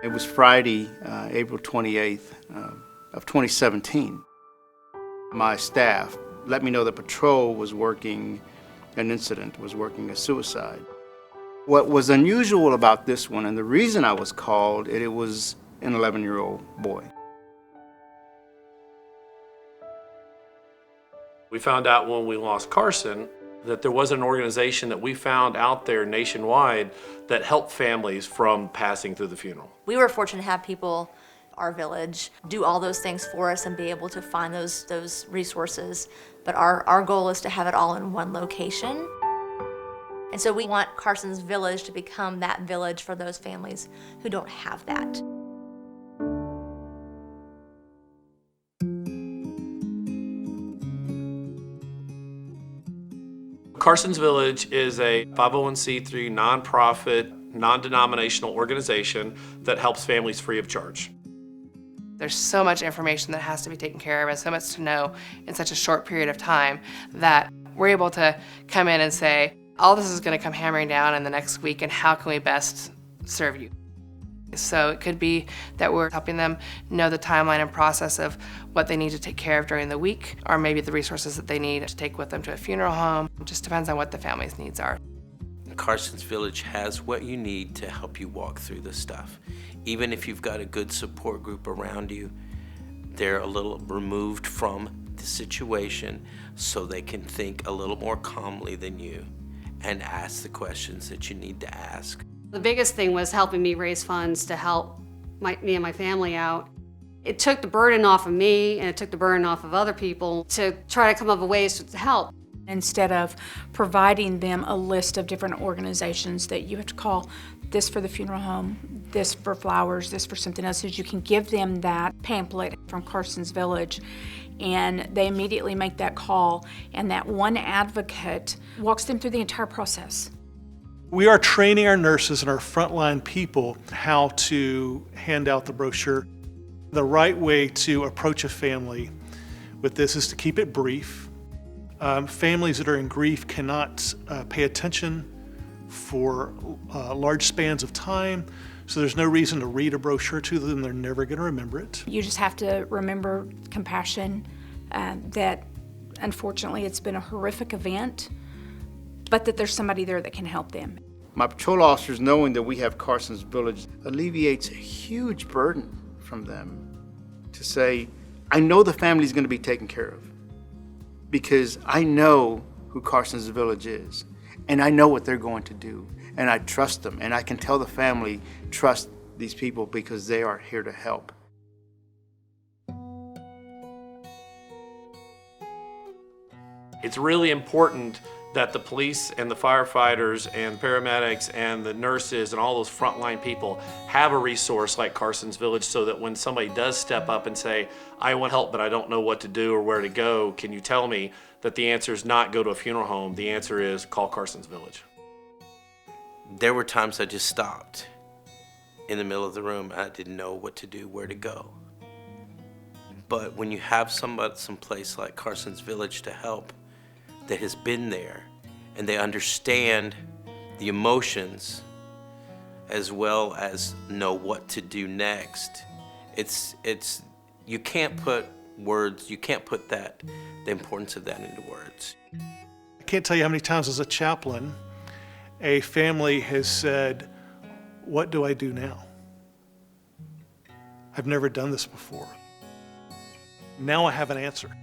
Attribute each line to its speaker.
Speaker 1: It was Friday, April 28th of 2017. My staff let me know that patrol was working an incident, was working a suicide. What was unusual about this one, and the reason I was called, it was an 11-year-old boy.
Speaker 2: We found out when we lost Carson that there was an organization that we found out there nationwide that helped families from passing through the funeral.
Speaker 3: We were fortunate to have people, our village, do all those things for us and be able to find those resources. But our goal is to have it all in one location. And so we want Carson's Village to become that village for those families who don't have that.
Speaker 2: Carson's Village is a 501c3 nonprofit, non-denominational organization that helps families free of charge.
Speaker 4: There's so much information that has to be taken care of and so much to know in such a short period of time that we're able to come in and say, all this is going to come hammering down in the next week, and how can we best serve you? So it could be that we're helping them know the timeline and process of what they need to take care of during the week, or maybe the resources that they need to take with them to a funeral home. It just depends on what the family's needs are.
Speaker 5: Carson's Village has what you need to help you walk through this stuff. Even if you've got a good support group around you, they're a little removed from the situation so they can think a little more calmly than you and ask the questions that you need to ask.
Speaker 6: The biggest thing was helping me raise funds to help me and my family out. It took the burden off of me, and it took the burden off of other people to try to come up with ways to help.
Speaker 7: Instead of providing them a list of different organizations that you have to call, this for the funeral home, this for flowers, this for something else, is you can give them that pamphlet from Carson's Village, and they immediately make that call, and that one advocate walks them through the entire process.
Speaker 8: We are training our nurses and our frontline people how to hand out the brochure. The right way to approach a family with this is to keep it brief. Families that are in grief cannot pay attention for large spans of time, so there's no reason to read a brochure to them. They're never going to remember it.
Speaker 7: You just have to remember compassion, that unfortunately it's been a horrific event, but that there's somebody there that can help them.
Speaker 1: My patrol officers, knowing that we have Carson's Village, alleviates a huge burden from them to say, I know the family's going to be taken care of because I know who Carson's Village is, and I know what they're going to do, and I trust them, and I can tell the family, trust these people because they are here to help.
Speaker 2: It's really important that the police and the firefighters and paramedics and the nurses and all those frontline people have a resource like Carson's Village, so that when somebody does step up and say, I want help but I don't know what to do or where to go, can you tell me, that the answer is not go to a funeral home, the answer is call Carson's Village.
Speaker 5: There were times I just stopped in the middle of the room and I didn't know what to do, where to go. But when you have someplace like Carson's Village to help, that has been there, and they understand the emotions as well as know what to do next. You can't put words, you can't put the importance of that into words.
Speaker 8: I can't tell you how many times as a chaplain, a family has said, what do I do now? I've never done this before. Now I have an answer.